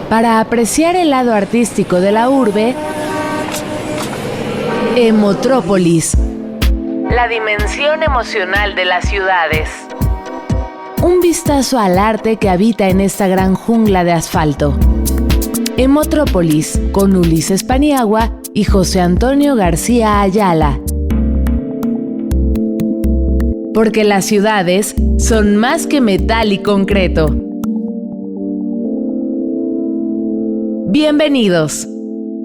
Para apreciar el lado artístico de la urbe, Emotrópolis, la dimensión emocional de las ciudades. Un vistazo al arte que habita en esta gran jungla de asfalto. Emotrópolis, con Ulises Paniagua y José Antonio García Ayala. Porque las ciudades son más que metal y concreto. Bienvenidos.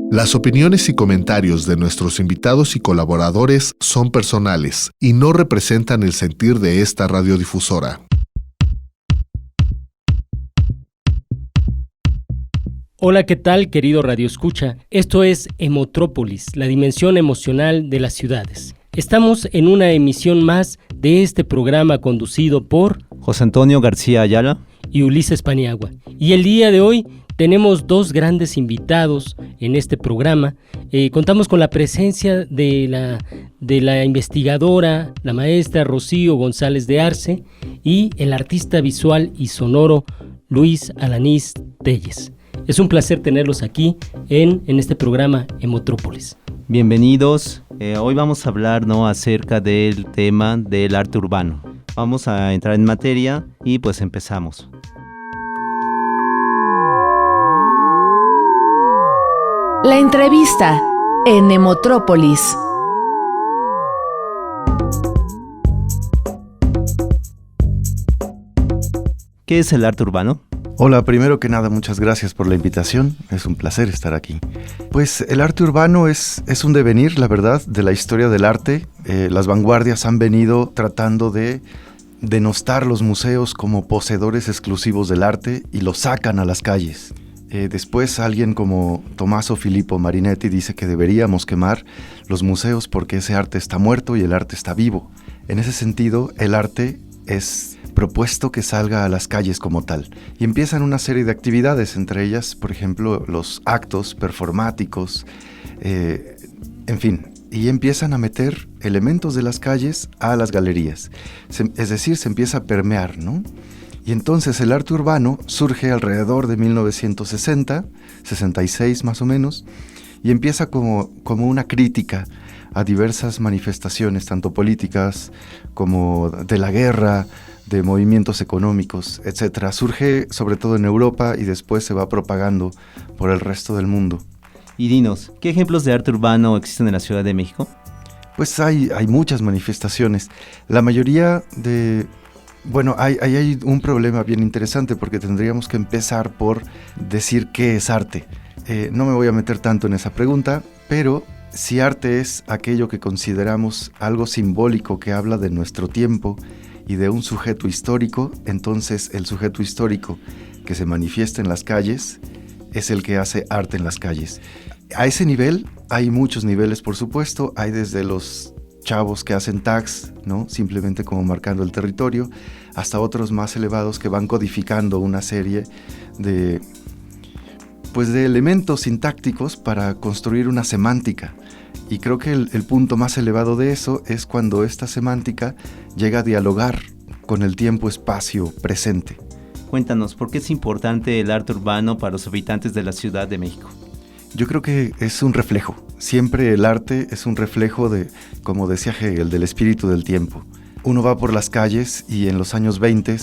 Las opiniones y comentarios de nuestros invitados y colaboradores son personales y no representan el sentir de esta radiodifusora. Hola, ¿qué tal, querido Radio Escucha? Esto es Emotrópolis, la dimensión emocional de las ciudades. Estamos en una emisión más de este programa conducido por José Antonio García Ayala y Ulises Paniagua. Y el día de hoy tenemos dos grandes invitados en este programa. Contamos con la presencia de la investigadora, la maestra Rocío González de Arce y el artista visual y sonoro Luis Alanís Telles. Es un placer tenerlos aquí en este programa Emotrópolis. Bienvenidos. Hoy vamos a hablar acerca del tema del arte urbano. Vamos a entrar en materia y pues empezamos. La entrevista en Emotrópolis. ¿Qué es el arte urbano? Hola, primero que nada, muchas gracias por la invitación. Es un placer estar aquí. Pues el arte urbano es un devenir, la verdad, de la historia del arte. Las vanguardias han venido tratando de denostar los museos como poseedores exclusivos del arte y los sacan a las calles. Después alguien como Tommaso Filippo Marinetti dice que deberíamos quemar los museos porque ese arte está muerto y el arte está vivo. En ese sentido, el arte es propuesto que salga a las calles como tal. Y empiezan una serie de actividades, entre ellas, por ejemplo, los actos performáticos, en fin, y empiezan a meter elementos de las calles a las galerías. Es decir, se empieza a permear, ¿no? Y entonces el arte urbano surge alrededor de 1960, 66 más o menos, y empieza como una crítica a diversas manifestaciones, tanto políticas como de la guerra, de movimientos económicos, etc. Surge sobre todo en Europa y después se va propagando por el resto del mundo. Y dinos, ¿qué ejemplos de arte urbano existen en la Ciudad de México? Pues hay muchas manifestaciones. La mayoría de... Bueno, hay un problema bien interesante porque tendríamos que empezar por decir qué es arte. No me voy a meter tanto en esa pregunta, pero si arte es aquello que consideramos algo simbólico que habla de nuestro tiempo y de un sujeto histórico, entonces el sujeto histórico que se manifiesta en las calles es el que hace arte en las calles. A ese nivel hay muchos niveles, por supuesto. Hay desde los chavos que hacen tags, ¿no? Simplemente como marcando el territorio, hasta otros más elevados que van codificando una serie de elementos sintácticos para construir una semántica. Y creo que el punto más elevado de eso es cuando esta semántica llega a dialogar con el tiempo-espacio presente. Cuéntanos, ¿por qué es importante el arte urbano para los habitantes de la Ciudad de México? Yo creo que es un reflejo. Siempre el arte es un reflejo de, como decía Hegel, del espíritu del tiempo. Uno va por las calles y en los años 20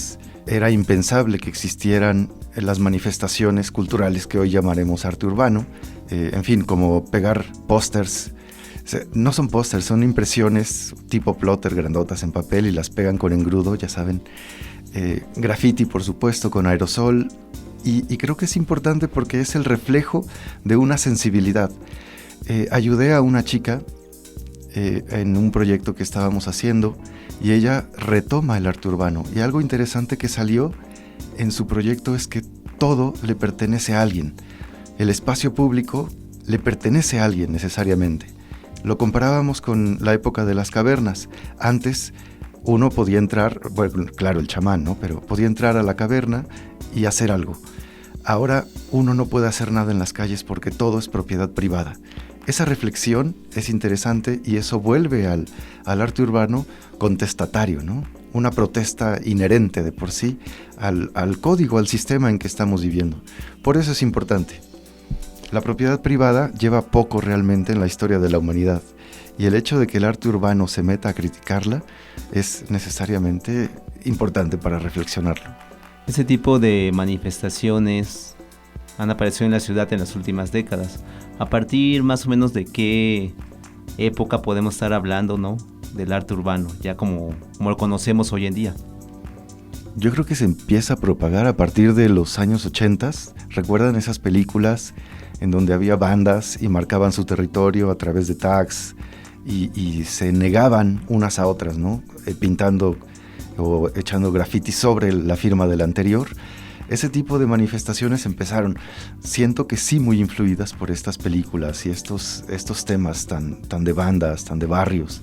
era impensable que existieran las manifestaciones culturales que hoy llamaremos arte urbano. En fin, como pegar pósters. No son pósters, son impresiones tipo plotter grandotas en papel y las pegan con engrudo, ya saben. Graffiti, por supuesto, con aerosol. Y creo que es importante porque es el reflejo de una sensibilidad. Ayudé a una chica en un proyecto que estábamos haciendo y ella retoma el arte urbano. Y algo interesante que salió en su proyecto es que todo le pertenece a alguien. El espacio público le pertenece a alguien necesariamente. Lo comparábamos con la época de las cavernas. Antes uno podía entrar, bueno, claro, el chamán, ¿no? Pero podía entrar a la caverna y hacer algo. Ahora uno no puede hacer nada en las calles porque todo es propiedad privada. Esa reflexión es interesante y eso vuelve al arte urbano contestatario, ¿no? una protesta inherente de por sí al código, al sistema en que estamos viviendo. Por eso es importante. La propiedad privada lleva poco realmente en la historia de la humanidad, y el hecho de que el arte urbano se meta a criticarla es necesariamente importante para reflexionarlo. Ese tipo de manifestaciones han aparecido en la ciudad en las últimas décadas. ¿A partir más o menos de qué época podemos estar hablando, ¿no?, del arte urbano, ya como lo conocemos hoy en día? Yo creo que se empieza a propagar a partir de los años 80. ¿Recuerdan esas películas en donde había bandas y marcaban su territorio a través de tags y se negaban unas a otras, ¿no? Pintando o echando graffiti sobre la firma del anterior? Ese tipo de manifestaciones empezaron, siento que sí muy influidas por estas películas y estos temas tan de bandas, tan de barrios.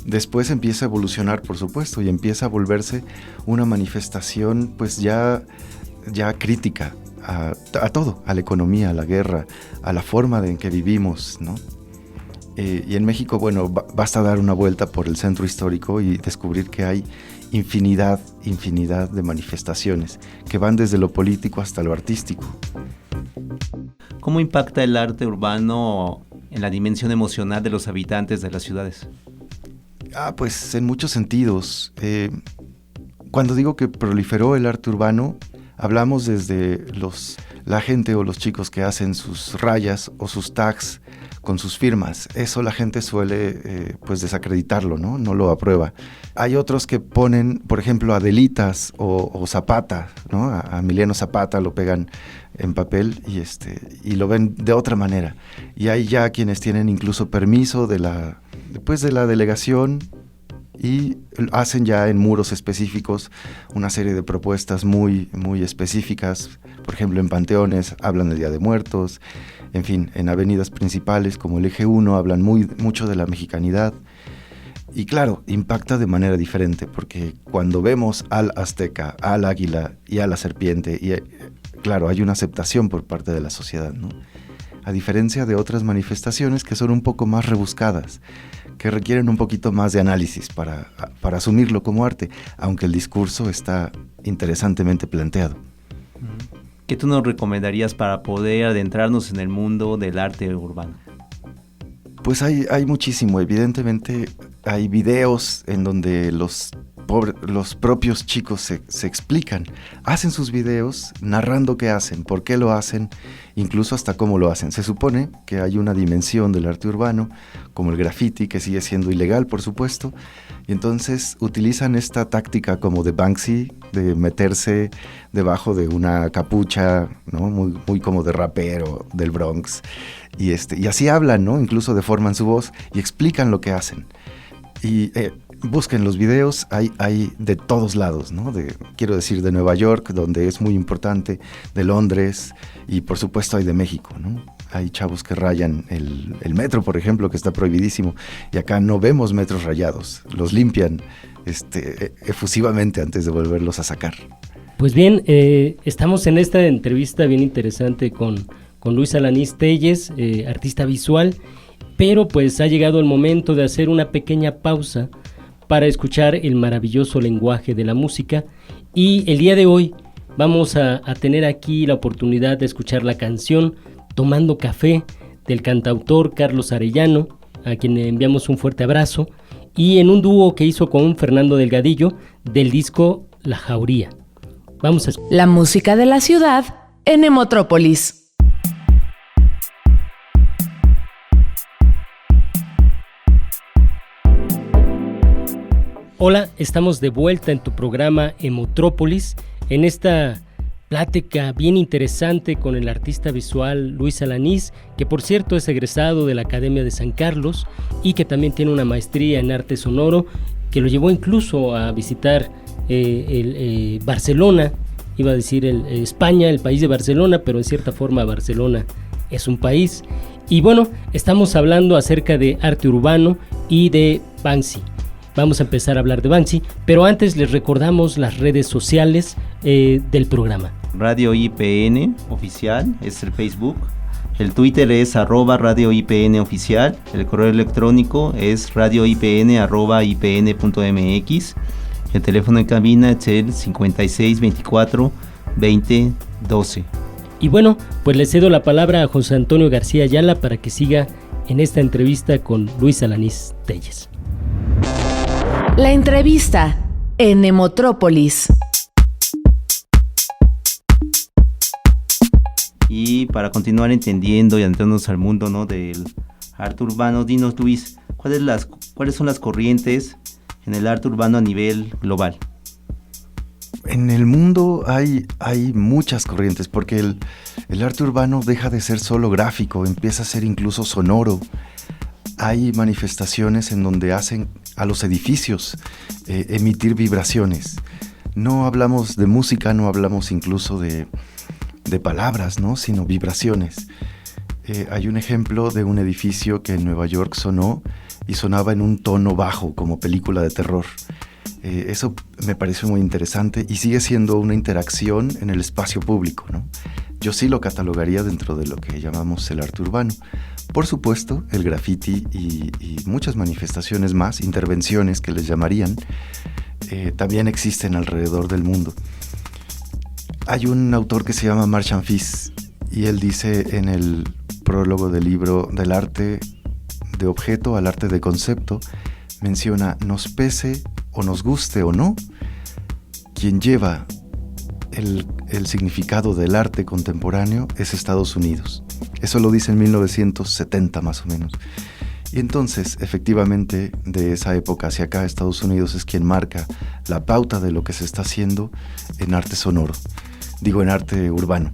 Después empieza a evolucionar, por supuesto, y empieza a volverse una manifestación pues ya crítica a todo, a la economía, a la guerra, a la forma en que vivimos, ¿no? Y en México, bueno, basta dar una vuelta por el centro histórico y descubrir que hay infinidad de manifestaciones que van desde lo político hasta lo artístico. ¿Cómo impacta el arte urbano en la dimensión emocional de los habitantes de las ciudades? Pues en muchos sentidos. Cuando digo que proliferó el arte urbano, hablamos desde la gente o los chicos que hacen sus rayas o sus tags con sus firmas. Eso la gente suele pues desacreditarlo, ¿no? No lo aprueba. Hay otros que ponen, por ejemplo, Adelitas o Zapata, ¿no? A Emiliano Zapata lo pegan en papel y lo ven de otra manera. Y hay ya quienes tienen incluso permiso de la delegación y hacen ya en muros específicos una serie de propuestas muy, muy específicas. Por ejemplo, en panteones hablan del Día de Muertos. En fin, en avenidas principales como el Eje 1 hablan mucho de la mexicanidad. Y claro, impacta de manera diferente, porque cuando vemos al azteca, al águila y a la serpiente, claro, hay una aceptación por parte de la sociedad, ¿no? A diferencia de otras manifestaciones que son un poco más rebuscadas, que requieren un poquito más de análisis para asumirlo como arte, aunque el discurso está interesantemente planteado. ¿Qué tú nos recomendarías para poder adentrarnos en el mundo del arte urbano? Pues hay muchísimo. Evidentemente hay videos en donde los propios chicos se explican, hacen sus videos narrando qué hacen, por qué lo hacen, incluso hasta cómo lo hacen. Se supone que hay una dimensión del arte urbano, como el graffiti, que sigue siendo ilegal, por supuesto, y entonces utilizan esta táctica como de Banksy, de meterse debajo de una capucha, ¿no? Muy como de rapero del Bronx, y así hablan, ¿no? Incluso deforman su voz y explican lo que hacen. Y busquen los videos, hay de todos lados, ¿no? Quiero decir, de Nueva York, donde es muy importante, de Londres, y por supuesto hay de México, ¿no? Hay chavos que rayan el metro, por ejemplo, que está prohibidísimo, y acá no vemos metros rayados, los limpian efusivamente antes de volverlos a sacar. Pues bien, estamos en esta entrevista bien interesante con Luis Alanís Telles, artista visual, pero pues ha llegado el momento de hacer una pequeña pausa para escuchar el maravilloso lenguaje de la música, y el día de hoy vamos a tener aquí la oportunidad de escuchar la canción Tomando Café del cantautor Carlos Arellano, a quien le enviamos un fuerte abrazo, y en un dúo que hizo con Fernando Delgadillo del disco La Jauría. Vamos a escuchar la música de la ciudad en Emotrópolis. Hola, estamos de vuelta en tu programa Emotrópolis, en esta plática bien interesante con el artista visual Luis Alanís, que por cierto es egresado de la Academia de San Carlos y que también tiene una maestría en arte sonoro, que lo llevó incluso a visitar Barcelona, iba a decir España, el país de Barcelona, pero en cierta forma Barcelona es un país. Y bueno, estamos hablando acerca de arte urbano y de Banksy. Vamos a empezar a hablar de Banksy, pero antes les recordamos las redes sociales del programa. Radio IPN Oficial es el Facebook, el Twitter es @Radio IPN Oficial, el correo electrónico es radioipn@ipn.mx, El teléfono en cabina es el 5624-2012. Y bueno, pues le cedo la palabra a José Antonio García Ayala para que siga en esta entrevista con Luis Alanís Telles. La entrevista en Nemotrópolis. Y para continuar entendiendo y adentrándonos al mundo, ¿no?, del arte urbano, dinos, Luis, ¿cuáles son las corrientes en el arte urbano a nivel global? En el mundo hay muchas corrientes, porque el arte urbano deja de ser solo gráfico, empieza a ser incluso sonoro. Hay manifestaciones en donde hacen a los edificios emitir vibraciones. No hablamos de música, no hablamos incluso de palabras, ¿no?, sino vibraciones. Hay un ejemplo de un edificio que en Nueva York sonó y sonaba en un tono bajo, como película de terror. Eso me pareció muy interesante y sigue siendo una interacción en el espacio público, ¿no? Yo sí lo catalogaría dentro de lo que llamamos el arte urbano. Por supuesto, el graffiti y muchas manifestaciones más, intervenciones que les llamarían, también existen alrededor del mundo. Hay un autor que se llama Marchand Fils y él dice en el prólogo del libro Del arte de objeto al arte de concepto, menciona: nos pese o nos guste o no, quien lleva el significado del arte contemporáneo es Estados Unidos. Eso lo dice en 1970 más o menos. Y entonces, efectivamente, de esa época hacia acá, Estados Unidos es quien marca la pauta de lo que se está haciendo en arte sonoro. Digo, en arte urbano.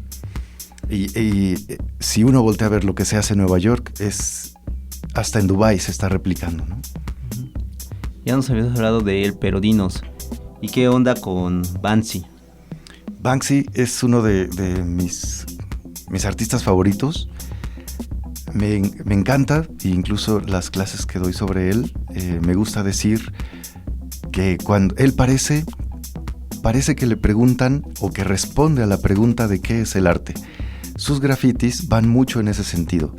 Y si uno voltea a ver lo que se hace en Nueva York, hasta en Dubái se está replicando, ¿no? Ya nos habías hablado de él, pero dinos, ¿y qué onda con Banksy? Banksy es uno de mis artistas favoritos. Me encanta, e incluso las clases que doy sobre él, me gusta decir que cuando él parece que le preguntan o que responde a la pregunta de qué es el arte. Sus grafitis van mucho en ese sentido.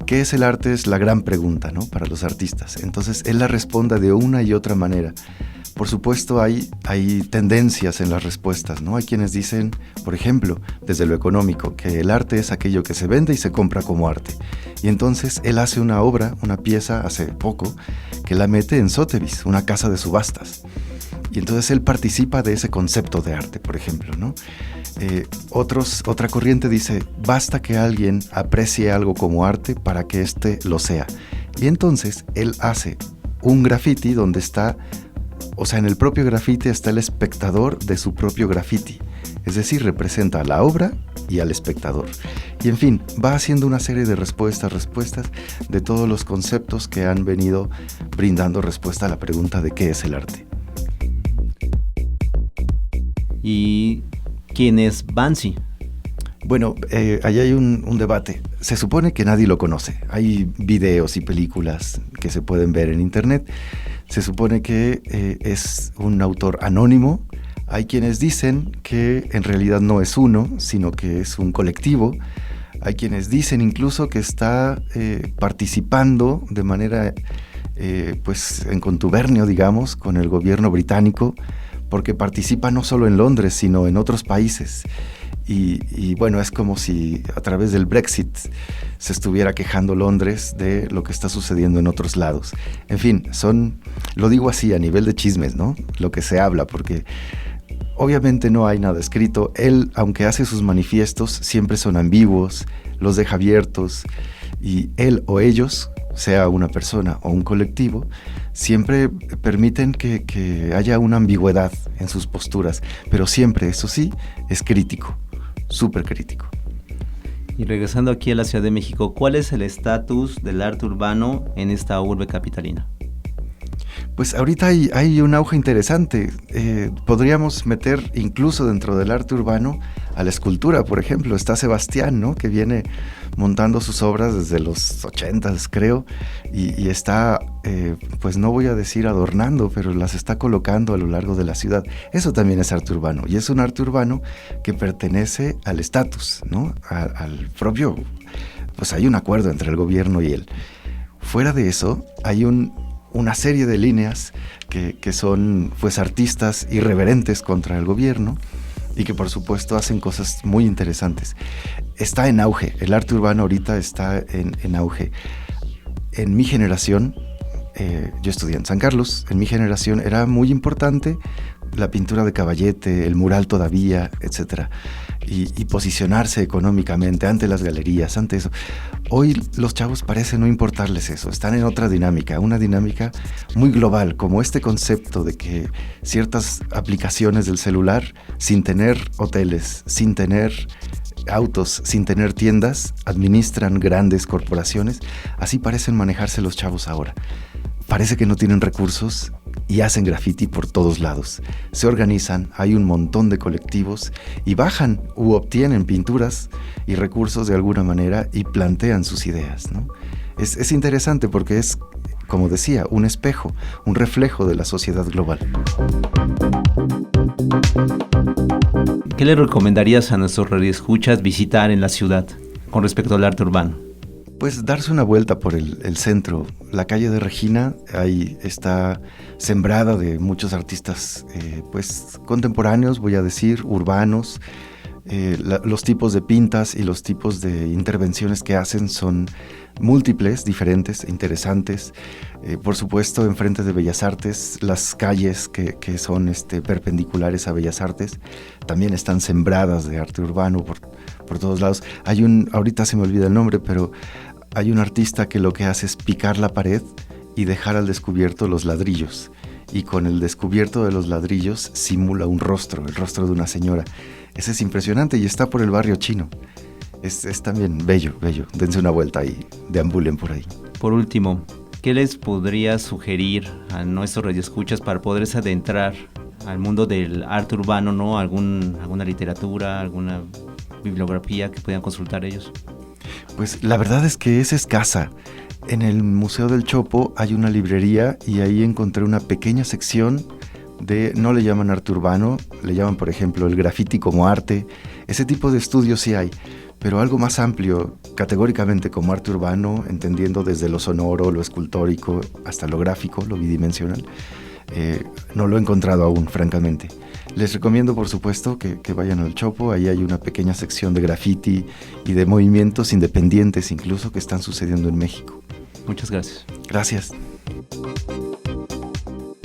¿Qué es el arte? Es la gran pregunta, ¿no?, para los artistas. Entonces él la responde de una y otra manera. Por supuesto hay tendencias en las respuestas, ¿no? Hay quienes dicen, por ejemplo, desde lo económico, que el arte es aquello que se vende y se compra como arte. Y entonces él hace una obra, una pieza, hace poco, que la mete en Sotheby's, una casa de subastas. Y entonces él participa de ese concepto de arte, por ejemplo, ¿no? Otra corriente dice, basta que alguien aprecie algo como arte para que éste lo sea. Y entonces él hace un graffiti donde está, o sea, en el propio graffiti está el espectador de su propio graffiti. Es decir, representa a la obra y al espectador. Y en fin, va haciendo una serie de respuestas de todos los conceptos que han venido brindando respuesta a la pregunta de qué es el arte. ¿Y quién es Banksy? Bueno, allí hay un debate. Se supone que nadie lo conoce. Hay videos y películas que se pueden ver en internet. Se supone que es un autor anónimo. Hay quienes dicen que en realidad no es uno, sino que es un colectivo. Hay quienes dicen incluso que está participando de manera pues en contubernio, digamos, con el gobierno británico, porque participa no solo en Londres, sino en otros países. Y bueno, es como si a través del Brexit se estuviera quejando Londres de lo que está sucediendo en otros lados. En fin, lo digo así a nivel de chismes, ¿no? Lo que se habla, porque obviamente no hay nada escrito. Él, aunque hace sus manifiestos, siempre son ambiguos, los deja abiertos, y él o ellos, sea una persona o un colectivo, siempre permiten que haya una ambigüedad en sus posturas, pero siempre, eso sí, es crítico, súper crítico. Y regresando aquí a la Ciudad de México, ¿cuál es el estatus del arte urbano en esta urbe capitalina? Pues ahorita hay un auge interesante. Podríamos meter incluso dentro del arte urbano a la escultura, por ejemplo. Está Sebastián, ¿no?, que viene montando sus obras desde los 80s, creo, y está, pues no voy a decir adornando, pero las está colocando a lo largo de la ciudad. Eso también es arte urbano, y es un arte urbano que pertenece al estatus, ¿no?, al propio, pues hay un acuerdo entre el gobierno y él. Fuera de eso, hay un una serie de líneas que son pues artistas irreverentes contra el gobierno y que por supuesto hacen cosas muy interesantes. Está en auge, el arte urbano ahorita está en auge. En mi generación, yo estudié en San Carlos, en mi generación era muy importante la pintura de Caballete, el mural todavía, etcétera, y posicionarse económicamente ante las galerías, ante eso. Hoy los chavos parece no importarles eso, están en otra dinámica, una dinámica muy global, como este concepto de que ciertas aplicaciones del celular, sin tener hoteles, sin tener autos, sin tener tiendas, administran grandes corporaciones. Así parecen manejarse los chavos ahora. Parece que no tienen recursos y hacen graffiti por todos lados. Se organizan, hay un montón de colectivos y bajan u obtienen pinturas y recursos de alguna manera y plantean sus ideas, ¿no? Es interesante porque es, como decía, un espejo, un reflejo de la sociedad global. ¿Qué le recomendarías a nuestros radioescuchas visitar en la ciudad con respecto al arte urbano? Pues darse una vuelta por el centro. La calle de Regina, ahí está sembrada de muchos artistas pues contemporáneos, voy a decir, urbanos. Los tipos de pintas y los tipos de intervenciones que hacen son múltiples, diferentes, interesantes. Por supuesto, enfrente de Bellas Artes, las calles que son perpendiculares a Bellas Artes también están sembradas de arte urbano por todos lados. Ahorita se me olvida el nombre, pero hay un artista que lo que hace es picar la pared y dejar al descubierto los ladrillos. Y con el descubierto de los ladrillos simula un rostro, el rostro de una señora. Ese es impresionante y está por el barrio chino. Es también bello, bello. Dense una vuelta y deambulen por ahí. Por último, ¿qué les podría sugerir a nuestros radioescuchas para poderse adentrar al mundo del arte urbano, ¿no? Alguna literatura, alguna bibliografía que puedan consultar ellos? Pues la verdad es que es escasa. En el Museo del Chopo hay una librería y ahí encontré una pequeña sección no le llaman arte urbano, le llaman por ejemplo el graffiti como arte. Ese tipo de estudios sí hay, pero algo más amplio, categóricamente como arte urbano, entendiendo desde lo sonoro, lo escultórico, hasta lo gráfico, lo bidimensional, no lo he encontrado aún, francamente. Les recomiendo, por supuesto, que vayan al Chopo. Ahí hay una pequeña sección de graffiti y de movimientos independientes incluso que están sucediendo en México. Muchas gracias. Gracias.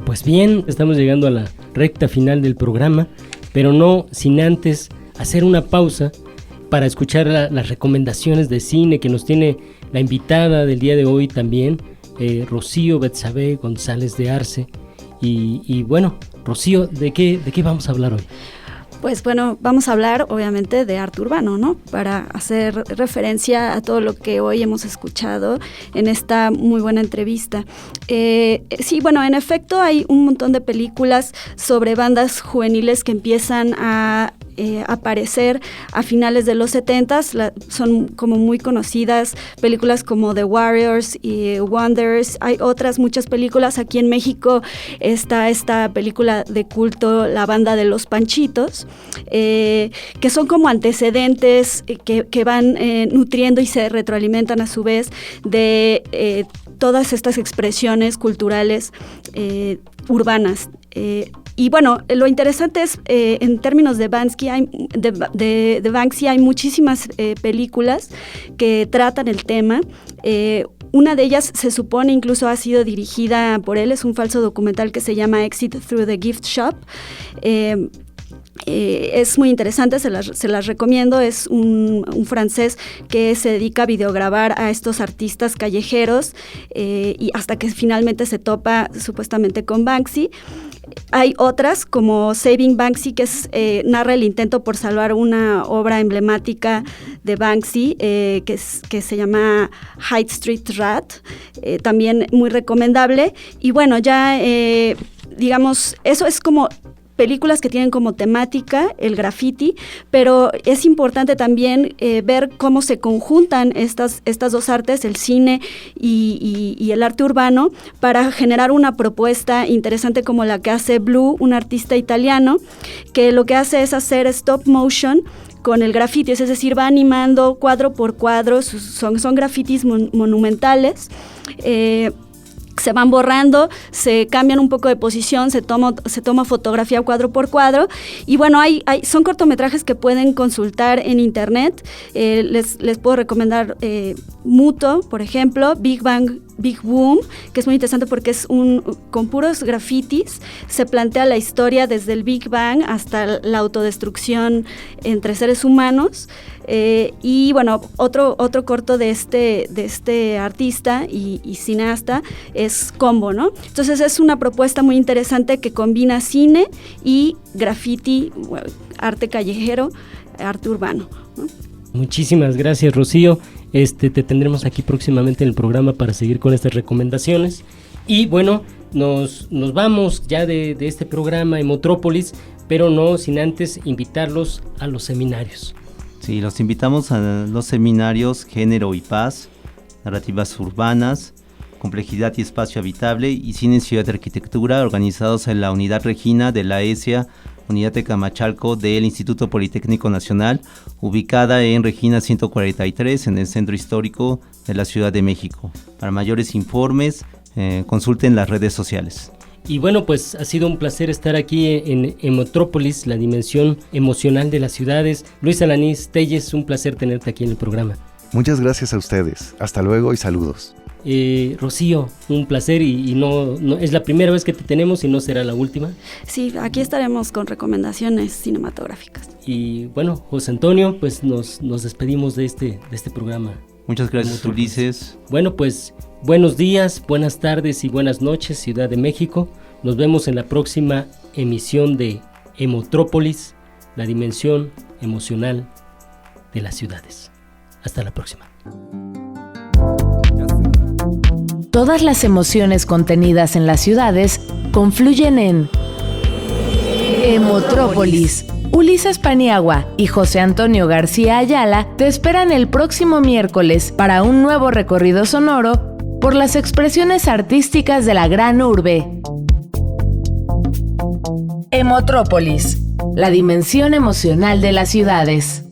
Pues bien, estamos llegando a la recta final del programa, pero no sin antes hacer una pausa para escuchar las recomendaciones de cine que nos tiene la invitada del día de hoy también, Rocío Betsabe González de Arce. Y bueno, Rocío, ¿de qué vamos a hablar hoy? Pues bueno, vamos a hablar obviamente de arte urbano, ¿no? Para hacer referencia a todo lo que hoy hemos escuchado en esta muy buena entrevista. Sí, bueno, en efecto hay un montón de películas sobre bandas juveniles que empiezan a aparecer a finales de los 70s, son como muy conocidas, películas como The Warriors y Wonders. Hay otras muchas películas. Aquí en México está esta película de culto, La Banda de los Panchitos, que son como antecedentes que van nutriendo y se retroalimentan a su vez de todas estas expresiones culturales urbanas. Y bueno, lo interesante es, en términos de Banksy, de Banksy hay muchísimas películas que tratan el tema. Una de ellas se supone incluso ha sido dirigida por él, es un falso documental que se llama Exit Through the Gift Shop. Es muy interesante, se las recomiendo. Es un francés que se dedica a videograbar a estos artistas callejeros y hasta que finalmente se topa supuestamente con Banksy. Hay otras como Saving Banksy, que narra el intento por salvar una obra emblemática de Banksy, que se llama High Street Rat, también muy recomendable. Y bueno, ya digamos, eso es como películas que tienen como temática el graffiti, pero es importante también ver cómo se conjuntan estas dos artes, el cine y el arte urbano, para generar una propuesta interesante como la que hace Blue, un artista italiano, que lo que hace es hacer stop motion con el graffiti, es decir, va animando cuadro por cuadro, son grafitis monumentales, se van borrando, se cambian un poco de posición, se toma fotografía cuadro por cuadro, y bueno, son cortometrajes que pueden consultar en internet. Les puedo recomendar Muto, por ejemplo, Big Bang, Big Boom, que es muy interesante porque con puros grafitis se plantea la historia desde el Big Bang hasta la autodestrucción entre seres humanos. Y bueno, otro corto de este artista y cineasta es Combo, ¿no? Entonces es una propuesta muy interesante que combina cine y graffiti, arte callejero, arte urbano, ¿no? Muchísimas gracias, Rocío. Te tendremos aquí próximamente en el programa para seguir con estas recomendaciones. Y bueno, nos vamos ya de este programa Emotrópolis, pero no sin antes invitarlos a los seminarios. Sí, los invitamos a los seminarios Género y Paz, Narrativas Urbanas, Complejidad y Espacio Habitable y Cine en Ciudad de Arquitectura, organizados en la Unidad Regina de la ESIA, Unidad de Camachalco del Instituto Politécnico Nacional, ubicada en Regina 143, en el Centro Histórico de la Ciudad de México. Para mayores informes, consulten las redes sociales. Y bueno, pues ha sido un placer estar aquí en Emotrópolis, la dimensión emocional de las ciudades. Luis Alanís Telles, un placer tenerte aquí en el programa. Muchas gracias a ustedes. Hasta luego y saludos. Rocío, un placer y no es la primera vez que te tenemos y no será la última. Sí, aquí estaremos con recomendaciones cinematográficas. Y bueno, José Antonio, pues nos despedimos de este programa. Muchas gracias, Ulises. Bueno, pues buenos días, buenas tardes y buenas noches, Ciudad de México. Nos vemos en la próxima emisión de Emotrópolis, la dimensión emocional de las ciudades. Hasta la próxima. Todas las emociones contenidas en las ciudades confluyen en Emotrópolis. Ulises Paniagua y José Antonio García Ayala te esperan el próximo miércoles para un nuevo recorrido sonoro por las expresiones artísticas de la gran urbe. Emotrópolis, la dimensión emocional de las ciudades.